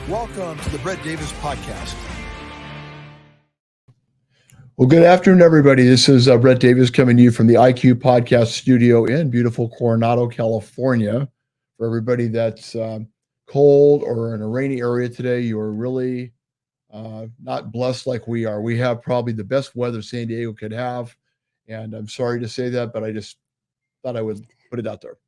Welcome to the Brett Davis Podcast. Well, good afternoon, everybody. This is Brett Davis coming to you from the IQ Podcast studio in beautiful Coronado, California. For everybody that's cold or in a rainy area today, you are really not blessed like we are. We have probably the best weather San Diego could have. And I'm sorry to say that, but I just thought I would put it out there.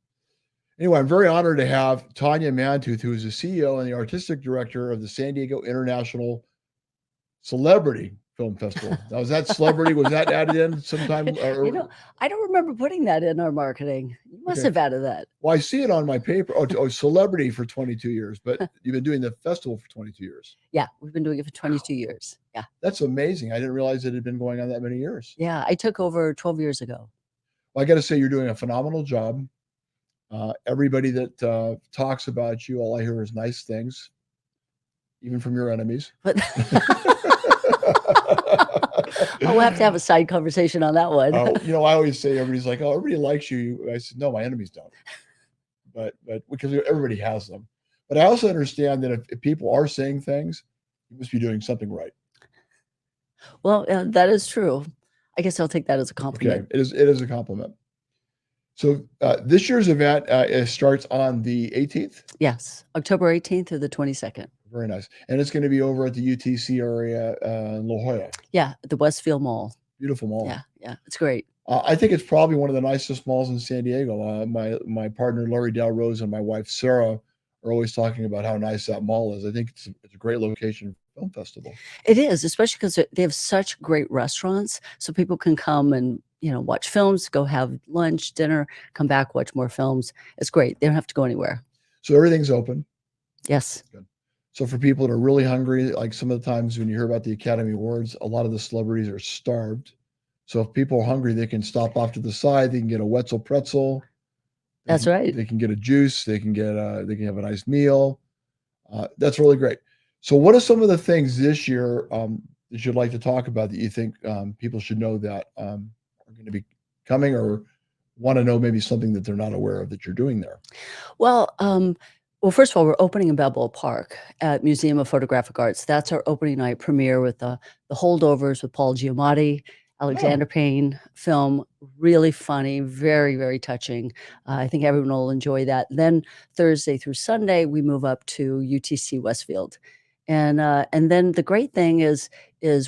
Anyway, I'm very honored to have Tonya Mantooth, who is the CEO and the artistic director of the San Diego International Celebrity Film Festival. Now, was that celebrity? Was that added in sometime? I don't remember putting that in our marketing. You must have added that. Well, I see it on my paper. Oh, celebrity for 22 years, but you've been doing the festival for 22 years. Yeah, we've been doing it for 22 years. Yeah. That's amazing. I didn't realize it had been going on that many years. Yeah, I took over 12 years ago. Well, I got to say, you're doing a phenomenal job. Everybody that talks about you, all I hear is nice things, even from your enemies. But we'll have to have a side conversation on that one. I always say, everybody's like, oh, everybody likes you. I said, no, my enemies don't. But because everybody has them. But I also understand that if people are saying things, you must be doing something right. Well, that is true. I guess I'll take that as a compliment. Okay, it is a compliment. So this year's event starts on the 18th? Yes, October 18th through the 22nd. Very nice. And it's going to be over at the UTC area in La Jolla. Yeah, at the Westfield Mall. Beautiful mall. Yeah, it's great. I think it's probably one of the nicest malls in San Diego. My partner, Larry Dalrose, and my wife, Sarah, are always talking about how nice that mall is. I think it's a great location for film festival. It is, especially because they have such great restaurants, so people can come and watch films, go have lunch, dinner, come back, watch more films. It's great. They don't have to go anywhere. So everything's open. Yes. Good. So for people that are really hungry, like some of the times when you hear about the Academy Awards, a lot of the celebrities are starved. So if people are hungry, they can stop off to the side. They can get a Wetzel pretzel. That's right. They can get a juice. They can have a nice meal. That's really great. So what are some of the things this year that you'd like to talk about that you think people should know that are going to be coming, or want to know maybe something that they're not aware of that you're doing there? Well, first of all, we're opening in Balboa Park at Museum of Photographic Arts. That's our opening night premiere with the Holdovers with Paul Giamatti, Alexander Payne film. Really funny, very, very touching. I think everyone will enjoy that. Then Thursday through Sunday, we move up to UTC Westfield. And then the great thing is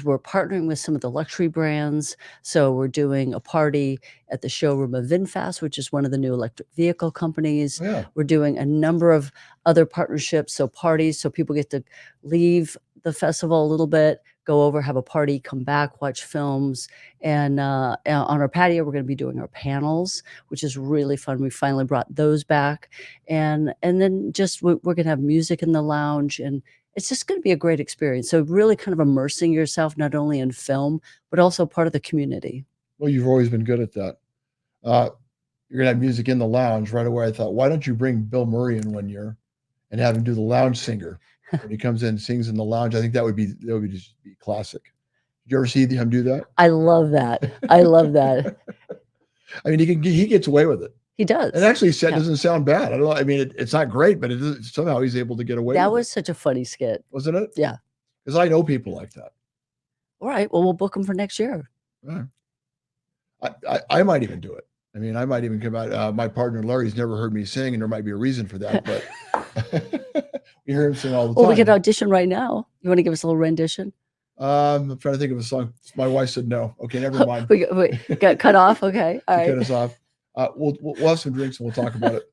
we're partnering with some of the luxury brands. So we're doing a party at the showroom of VinFast, which is one of the new electric vehicle companies. Yeah. We're doing a number of other partnerships, so parties, so people get to leave the festival a little bit, go over, have a party, come back, watch films. And on our patio, we're going to be doing our panels, which is really fun. We finally brought those back. And then just we're going to have music in the lounge, and it's just going to be a great experience. So really kind of immersing yourself not only in film, but also part of the community. Well, you've always been good at that. You're going to have music in the lounge. Right away, I thought, why don't you bring Bill Murray in one year and have him do the lounge singer? When he comes in and sings in the lounge, I think that would just be classic. Did you ever see him do that? I love that. I love that. I mean, he gets away with it. He does. And actually, doesn't sound bad. I don't know. I mean, it's not great, but somehow he's able to get away with it. That was such a funny skit. Wasn't it? Yeah. Because I know people like that. All right. Well, we'll book him for next year. Yeah. I might even do it. I mean, I might even come out. My partner, Larry's never heard me sing, and there might be a reason for that, but we hear him sing all the time. Well, we can audition right now. You want to give us a little rendition? I'm trying to think of a song. My wife said no. Okay, never mind. we got cut off. Okay. All right. Cut us off. We'll have some drinks and we'll talk about it.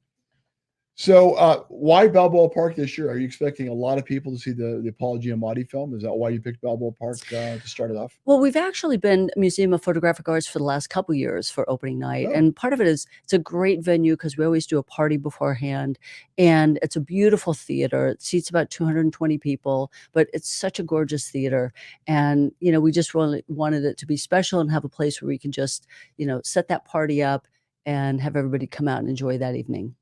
So why Balboa Park this year? Are you expecting a lot of people to see the Paul Giamatti film? Is that why you picked Balboa Park to start it off? Well, we've actually been Museum of Photographic Arts for the last couple of years for opening night. Oh. And part of it is it's a great venue because we always do a party beforehand. And it's a beautiful theater. It seats about 220 people, but it's such a gorgeous theater. And, we just really wanted it to be special and have a place where we can just, set that party up and have everybody come out and enjoy that evening.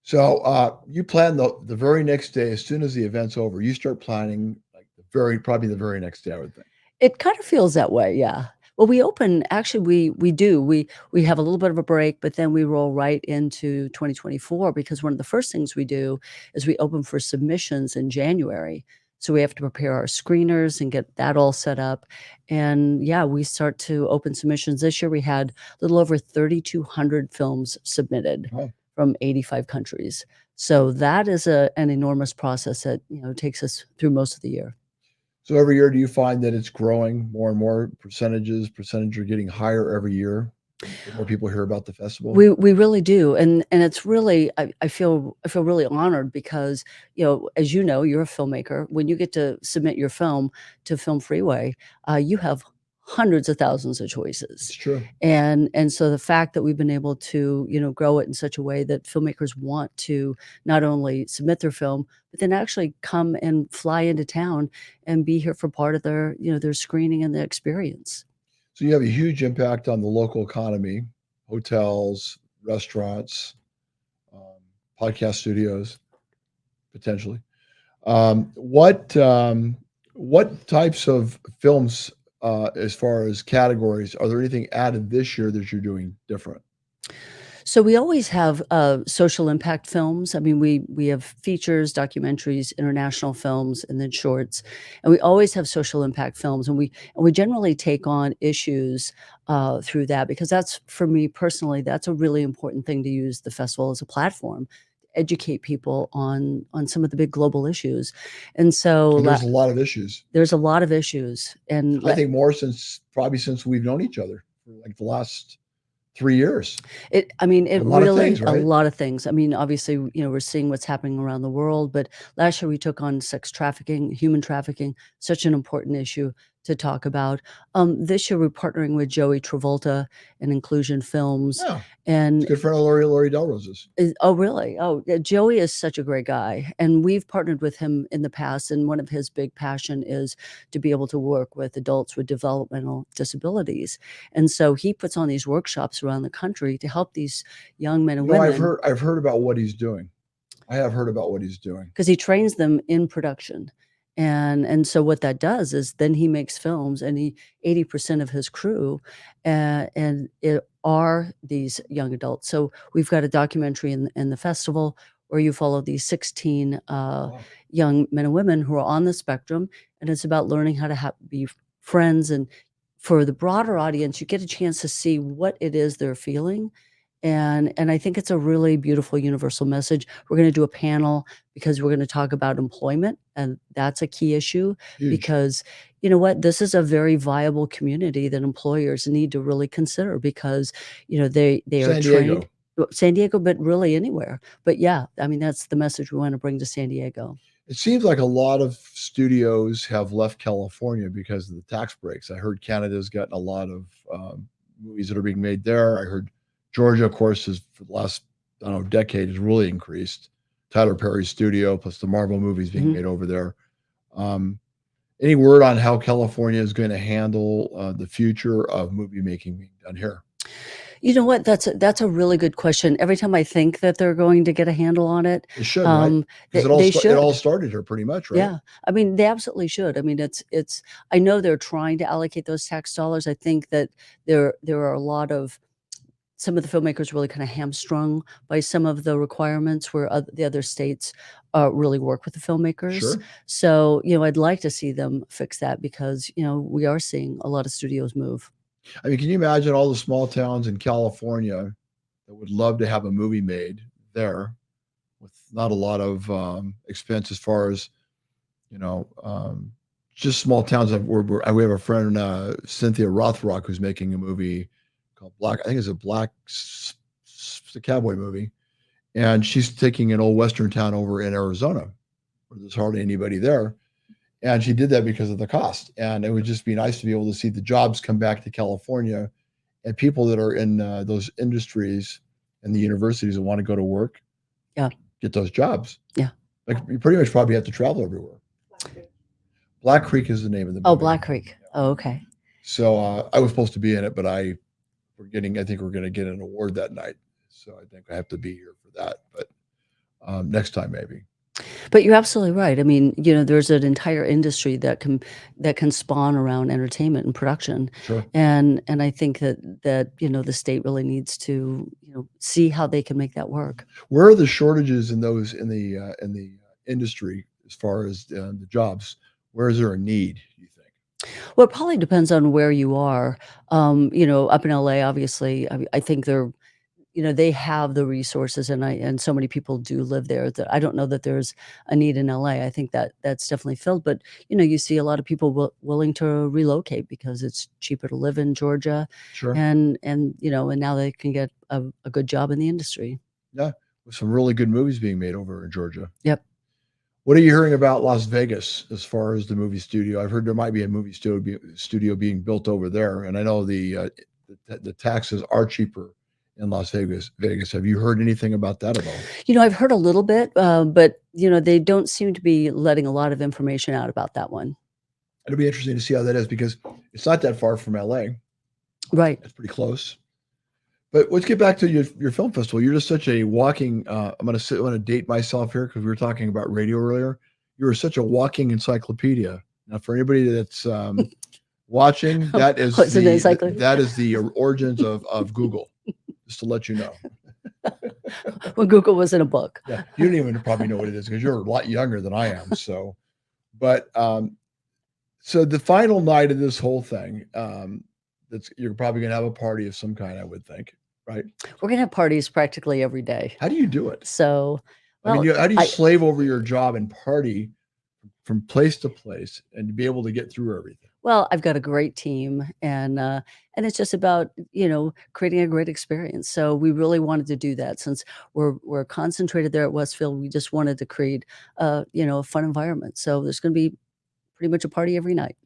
So you plan the very next day, as soon as the event's over, you start planning like probably the very next day, I would think. It kind of feels that way, yeah. Well, we open actually, we do. We have a little bit of a break, but then we roll right into 2024 because one of the first things we do is we open for submissions in January. So we have to prepare our screeners and get that all set up. And yeah, we start to open submissions. This year we had a little over 3,200 films submitted Oh. from 85 countries. So that is an enormous process that, takes us through most of the year. So every year, do you find that it's growing more and more percentage are getting higher every year? The more people hear about the festival? We really do, and it's really I feel really honored because, as you know, you're a filmmaker. When you get to submit your film to Film Freeway, you have hundreds of thousands of It's choices. true. And so the fact that we've been able to, grow it in such a way that filmmakers want to not only submit their film, but then actually come and fly into town and be here for part of their screening and the experience. So you have a huge impact on the local economy, hotels, restaurants, um, podcast studios, potentially. Um, what um, what types of films, as far as categories, are there anything added this year that you're doing different? So we always have social impact films. I mean, we have features, documentaries, international films, and then shorts, and we always have social impact films. And we generally take on issues through that because that's for me personally. That's a really important thing to use the festival as a platform, to educate people on some of the big global issues. And so And there's a lot of issues. there's a lot of issues, and I think more since we've known each other for like the last 3 years. I mean, A it lot of really things, a right? lot of things. I mean, obviously, we're seeing what's happening around the world, but last year we took on sex trafficking, human trafficking, such an important issue to talk about. This year we're partnering with Joey Travolta and Inclusion Films, Yeah. It's a and good friend of Lori Delrose's. oh, really? Oh, yeah, Joey is such a great guy, and we've partnered with him in the past, and one of his big passion is to be able to work with adults with developmental disabilities, and so he puts on these workshops around the country to help these young men and women I've heard about what he's doing. I have heard about what he's doing. because he trains them in production. And so what that does is then he makes films and he 80% of his crew and it are these young adults. So we've got a documentary in the festival where you follow these 16 Wow. young men and women who are on the spectrum, and it's about learning how to be friends. And for the broader audience, you get a chance to see what it is they're feeling, and I think it's a really beautiful universal message. We're gonna do a panel because we're gonna talk about employment, and that's a key issue Huge. because, you know what? This is a very viable community that employers need to really consider because, they are San trained. Diego. Well, San Diego, but really anywhere. But yeah, I mean, that's the message we wanna bring to San Diego. It seems like a lot of studios have left California because of the tax breaks. I heard Canada's gotten a lot of movies that are being made there. I heard Georgia, of course, is for the last, I don't know, decade has really increased. Tyler Perry's studio, plus the Marvel movies being Mhm. made over there. Um, any word on how California is going to handle the future of movie making being done here? You know what? That's a really good question. Every time I think that they're going to get a handle on it, It should, right? um, Because they it all should. started here pretty much, right? Yeah. I mean, they absolutely should. I mean, it's I know they're trying to allocate those tax dollars. I think that there are a lot of some of the filmmakers really kind of hamstrung by some of the requirements where the other states really work with the filmmakers. Sure. So, I'd like to see them fix that because, we are seeing a lot of studios move. I mean, can you imagine all the small towns in California that would love to have a movie made there with not a lot of expense as far as, you know, just small towns. We have a friend, Cynthia Rothrock, who's making a movie called Black. I think it's it's a cowboy movie. And she's taking an old Western town over in Arizona where there's hardly anybody there. And she did that because of the cost. And it would just be nice to be able to see the jobs come back to California and people that are in those industries and the universities that want to go to work Yeah. get those jobs. Yeah. Like you pretty much probably have to travel everywhere. Black Creek is the name of the movie. Oh, Black Creek. Oh, okay. So I was supposed to be in it, but I think we're going to get an award that night. So I think I have to be here for that. But next time maybe. But you're absolutely right. I mean, there's an entire industry that can spawn around entertainment and production, Sure. and I think that the state really needs to see how they can make that work. Where are the shortages in those in the industry as far as the jobs? Where is there a need, do you think? Well, it probably depends on where you are. Up in LA, obviously, I think they have the resources, and so many people do live there that I don't know that there's a need in LA. I think that that's definitely filled, but you see a lot of people willing to relocate because it's cheaper to live in Georgia, Sure. and now they can get a good job in the industry. Yeah. With some really good movies being made over in Georgia. Yep. What are you hearing about Las Vegas as far as the movie studio? I've heard there might be a movie studio being built over there, and I know the taxes are cheaper in Las Vegas. Have you heard anything about that at all? I've heard a little bit, but they don't seem to be letting a lot of information out about that one. It'll be interesting to see how that is because it's not that far from LA. Right. It's pretty close. But let's get back to your film festival. You're just such a walking. I'm going to date myself here because we were talking about radio earlier. You were such a walking encyclopedia. Now, for anybody that's watching, that is What's an encyclopedia? that is the origins of Google. Just to let you know. When Google was in a book. Yeah, you don't even probably know what it is because you're a lot younger than I am. So, but so the final night of this whole thing, you're probably going to have a party of some kind, I would think, right? We're gonna have parties practically every day. How do you do it? So, I mean, well, how do you I slave over your job and party from place to place and to be able to get through everything? well, I've got a great team, and it's just about creating a great experience. So we really wanted to do that since we're concentrated there at Westfield. We just wanted to create a fun environment. So there's going to be pretty much a party every night.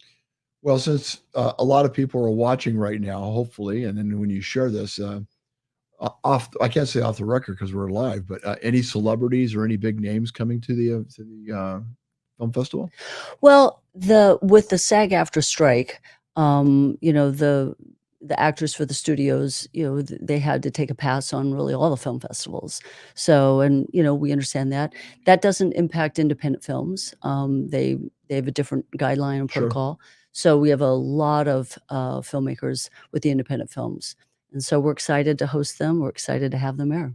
Well, since a lot of people are watching right now, hopefully, and then when you share this, I can't say off the record because we're live, but any celebrities or any big names coming to the film festival? Well, the with the SAG after strike, the actors for the studios, they had to take a pass on really all the film festivals. So, and we understand that that doesn't impact independent films. They have a different guideline and Sure. protocol. So we have a lot of filmmakers with the independent films, and so we're excited to host them. We're excited to have them there.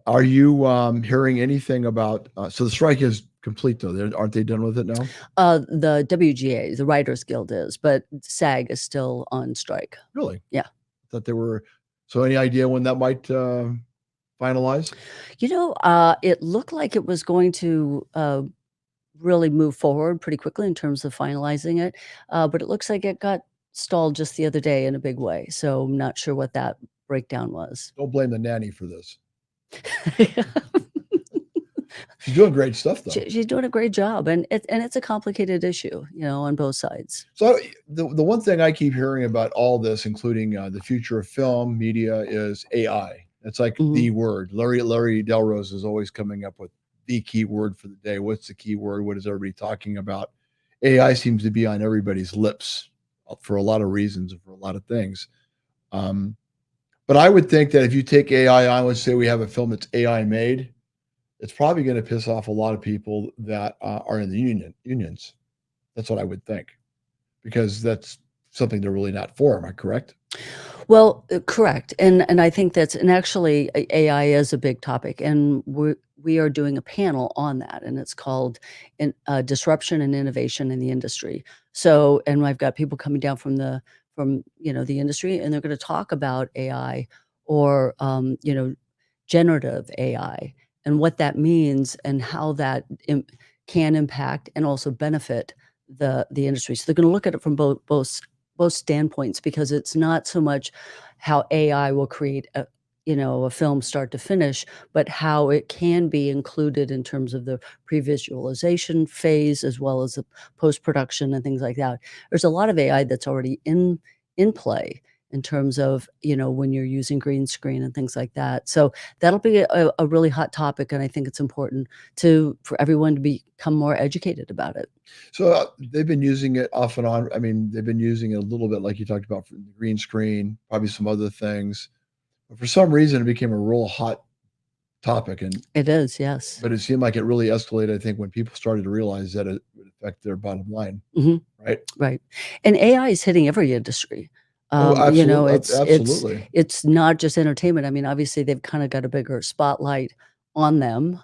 Are you hearing anything about? So the strike is complete, though. Aren't they done with it now? The WGA, the Writers Guild is, but SAG is still on strike. Really? Yeah. Thought they were. So any idea when that might finalize? It looked like it was going to really move forward pretty quickly in terms of finalizing it, but it looks like it got stalled just the other day in a big way. So I'm not sure what that breakdown was. Don't blame the nanny for this. She's doing great stuff, though. She's doing a great job, and it's a complicated issue, on both sides. So the one thing I keep hearing about all this, including the future of film media, is AI. It's like Mhm. the word. Larry Delrose is always coming up with the key word for the day. What's the key word? What is everybody talking about? AI seems to be on everybody's lips for a lot of reasons and for a lot of things. Um, but I would think that if you take AI on, let's say we have a film that's AI made, it's probably going to piss off a lot of people that are in the unions. That's what I would think, because that's something they're really not for. Am I correct? Well, correct, and I think and actually AI is a big topic, and we are doing a panel on that, and it's called disruption and innovation in the industry. So, and I've got people coming down from the industry, and they're going to talk about AI or generative AI and what that means and how that can impact and also benefit the industry. So they're going to look at it from both standpoints because it's not so much how AI will create a film start to finish, but how it can be included in terms of the pre-visualization phase as well as the post-production and things like that. There's a lot of AI that's already in play in terms of when you're using green screen and things like that. So that'll be a really hot topic, and I think it's important for everyone to become more educated about it. So they've been using it off and on. I mean, they've been using it a little bit, like you talked about, for the green screen, probably some other things. But for some reason, it became a real hot topic, and It is, yes. but it seemed like it really escalated, I think, when people started to realize that it would affect their bottom line, Mhm. right? Right. And AI is hitting every industry. Oh, You know, absolutely. it's not just entertainment. I mean, obviously they've kind of got a bigger spotlight on them,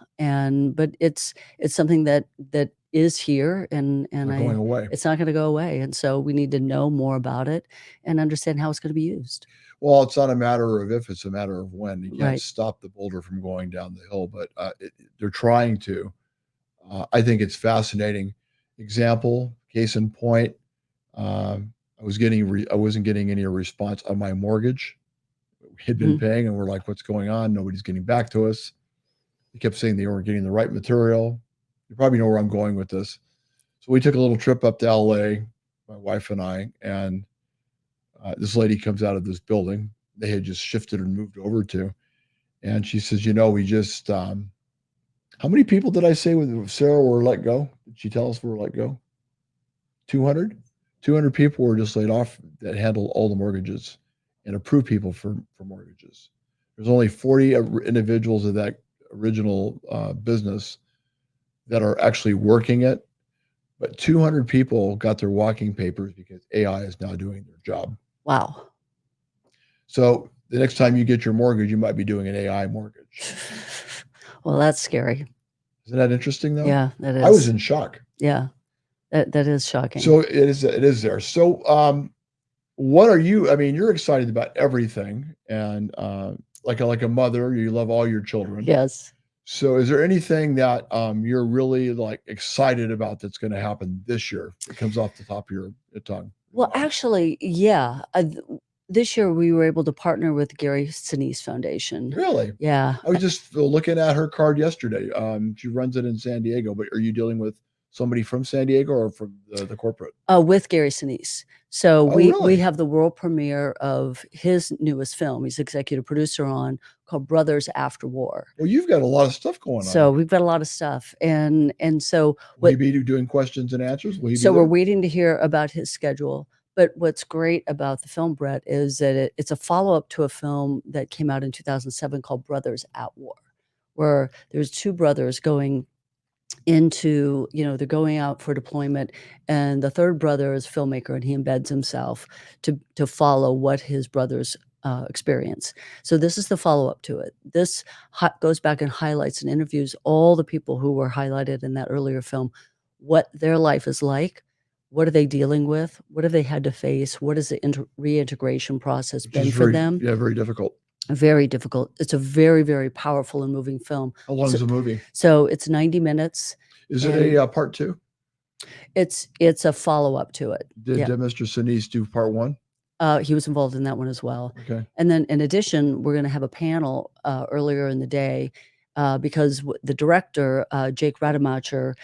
but it's something that is here, and Not going away. it's not going to go away. And so we need to know more about it and understand how it's going to be used. Well, it's not a matter of if, it's a matter of when. You can't Right. stop the boulder from going down the hill, but they're trying to. I think it's fascinating. Example, case in point, I wasn't getting any response on my mortgage. We had been Mhm. paying, and we're like, "What's going on?" Nobody's getting back to us. They kept saying they weren't getting the right material. You probably know where I'm going with this. So we took a little trip up to LA, my wife and I, and this lady comes out of this building they had just shifted and moved over to, and she says, "You know, we just how many people did I say with Sarah were let go? Did she tell us we were let go? 200? 200 people were just laid off that handled all the mortgages and approved people for mortgages. There's only 40 individuals of that original business that are actually working it, but 200 people got their walking papers because AI is now doing their job. Wow. So the next time you get your mortgage, you might be doing an AI mortgage. Well, that's scary. Isn't that interesting, though? Yeah, that is. I was in shock. Yeah, that is shocking. So it is there. So what are you? I mean, you're excited about everything, and like a mother, you love all your children. Yes. So is there anything that you're really like excited about that's going to happen this year? It comes off the top of your tongue. Well, actually, yeah. This year we were able to partner with Gary Sinise Foundation. Really? Yeah, I was just looking at her card yesterday. She runs it in San Diego, but are you dealing with somebody from San Diego or from the corporate? with Gary Sinise. So Oh, we really? have the world premiere of his newest film. He's executive producer on, called Brothers After War. Well, you've got a lot of stuff going on. So we've got a lot of stuff, and so Will he be doing questions and answers? Will he be so there? we're waiting to hear about his schedule. But what's great about the film, Brett, is that it's a follow-up to a film that came out in 2007 called Brothers at War, where there's two brothers going into, they're going out for deployment, and the third brother is a filmmaker, and he embeds himself to follow what his brothers experience. So this is the follow-up to it. This goes back and highlights and interviews all the people who were highlighted in that earlier film, what their life is like, what are they dealing with, what have they had to face, what has the reintegration process Which been is for them. Yeah, very difficult. Very difficult. It's a very, very powerful and moving film. How long is the movie? So it's 90 minutes. Is it a part two? It's a follow-up to it. Did Mr. Sinise do part one? He was involved in that one as well. Okay. And then in addition, we're going to have a panel earlier in the day because the director, Jake Rademacher,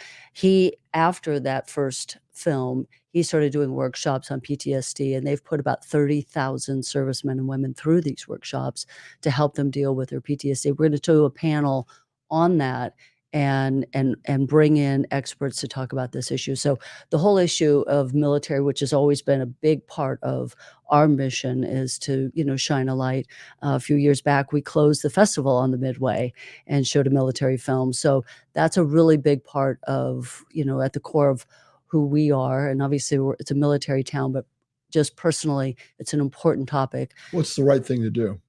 after that first film, he started doing workshops on PTSD, and they've put about 30,000 servicemen and women through these workshops to help them deal with their PTSD. We're going to do a panel on that and bring in experts to talk about this issue. So the whole issue of military, which has always been a big part of our mission, is to, shine a light. A few years back, we closed the festival on the Midway and showed a military film. So that's a really big part of, at the core of who we are. And obviously it's a military town, but just personally, it's an important topic. What's the right thing to do?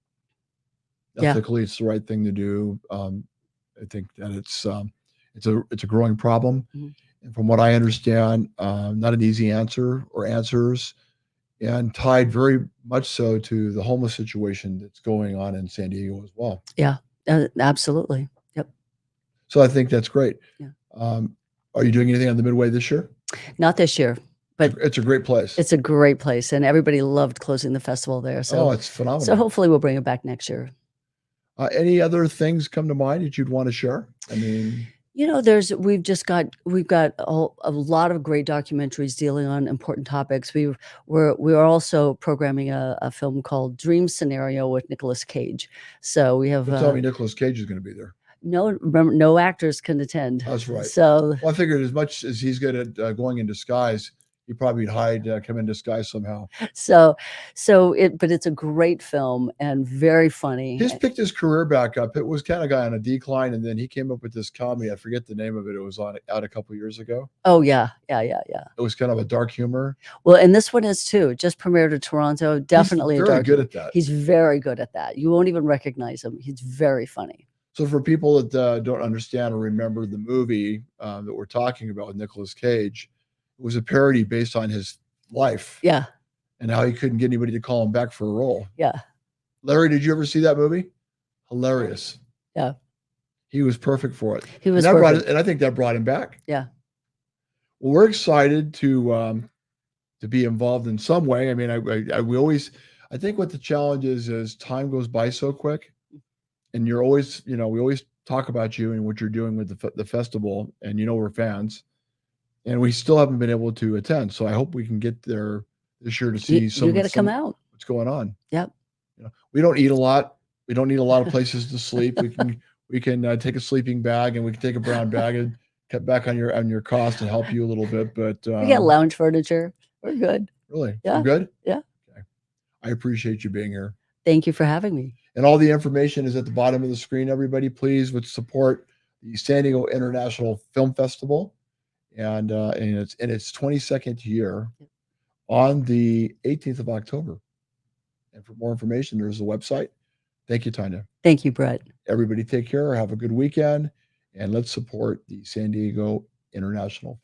Yeah. Ethically, it's the right thing to do. I think that it's a growing problem. Mhm. And from what I understand, not an easy answer or answers, and tied very much so to the homeless situation that's going on in San Diego as well. Yeah, absolutely. Yep. So I think that's great. Yeah. Are you doing anything on the Midway this year? Not this year, but It's a great place. it's a great place, and everybody loved closing the festival there. So, it's phenomenal. so hopefully we'll bring it back next year. Any other things come to mind that you'd want to share? I mean, we've got a lot of great documentaries dealing on important topics. We're also programming a film called Dream Scenario with Nicolas Cage. So we have. don't tell me Nicolas Cage is going to be there. No, remember, no actors can attend. That's right. So Well, I figured as much as he's good at going in disguise, He probably would hide, come in disguise somehow. But it's a great film and very funny. He's picked his career back up. It was kind of guy on a decline, and then he came up with this comedy. I forget the name of it. It was out a couple years ago. Oh yeah. It was kind of a dark humor. Well, and this one is too. Just premiered in Toronto. Definitely He's a very dark good humor. at that. He's very good at that. You won't even recognize him. He's very funny. So for people that don't understand or remember the movie that we're talking about with Nicolas Cage, it was a parody based on his life. Yeah. And how he couldn't get anybody to call him back for a role. Yeah. Larry, did you ever see that movie? Hilarious. Yeah. He was perfect for it. He was and perfect. I think that brought him back. Yeah. Well, we're excited to be involved in some way. I mean, I think what the challenge is time goes by so quick, and you're always, we always talk about you and what you're doing with the festival, and we're fans, and we still haven't been able to attend. So I hope we can get there this year to see You got to come out. What's going on. Yep. We don't eat a lot. We don't need a lot of places to sleep. We can take a sleeping bag, and we can take a brown bag and cut back on your cost and help you a little bit. But we got lounge furniture. We're good. Really? Yeah. We're good? Yeah. Okay. I appreciate you being here. Thank you for having me. And all the information is at the bottom of the screen. Everybody, please would support the San Diego International Film Festival, and it's in its 22nd year on the 18th of October. And for more information, there's the website. Thank you, Tonya. Thank you, Brett. Everybody take care. Have a good weekend. And let's support the San Diego International